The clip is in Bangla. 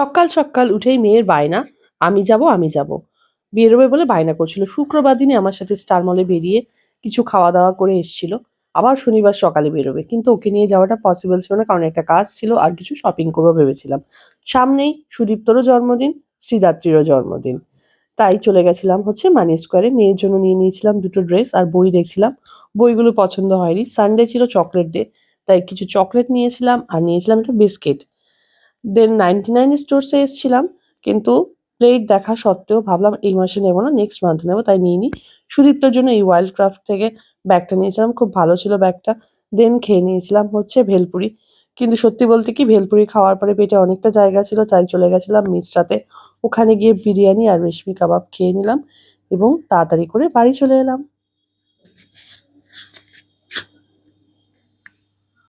সকাল সকাল উঠেই মেয়ের বায়না, আমি যাব আমি যাব। বেরোবে বলে বায়না করছিল। শুক্রবার দিনে আমার সাথে স্টার মলে বেরিয়ে কিছু খাওয়া দাওয়া করে এসছিল। আবার শনিবার সকালে বেরোবে, কিন্তু ওকে নিয়ে যাওয়াটা পসিবল ছিল না, কারণ একটা কাজ ছিল আর কিছু শপিং করবো ভেবেছিলাম। সামনেই সুদীপ্তরও জন্মদিন, শ্রীদাত্রীরও জন্মদিন। তাই চলে গেছিলাম হচ্ছে মানি স্কোয়ারে। মেয়ের জন্য নিয়ে নিয়েছিলাম দুটো ড্রেস আর বই দেখছিলাম। বইগুলো পছন্দ হয়নি। সানডে ছিল, চকলেট ডে, তাই কিছু চকলেট নিয়েছিলাম আর নিয়েছিলাম একটা বিস্কিট। দেন 99 স্টোরসে এসছিলাম, কিন্তু রেট দেখা সত্ত্বেও ভাবলাম এই মাসে নেবো না, নেক্সট মান্থ নেবো, তাই নিইনি। সুদীপ্তর জন্য এই ওয়াইল্ড ক্রাফট থেকে ব্যাগটা নিয়েছিলাম, খুব ভালো ছিল ব্যাগটা। দেন খেয়ে নিয়েছিলাম হচ্ছে ভেলপুরি। কিন্তু সত্যি বলতে কি, ভেলপুরি খাওয়ার পরে পেটে অনেকটা জায়গা ছিল, তাই চলে গেছিলাম মিশ্রাতে। ওখানে গিয়ে বিরিয়ানি আর রেশমি কাবাব খেয়ে নিলাম এবং তাড়াতাড়ি করে বাড়ি চলে এলাম।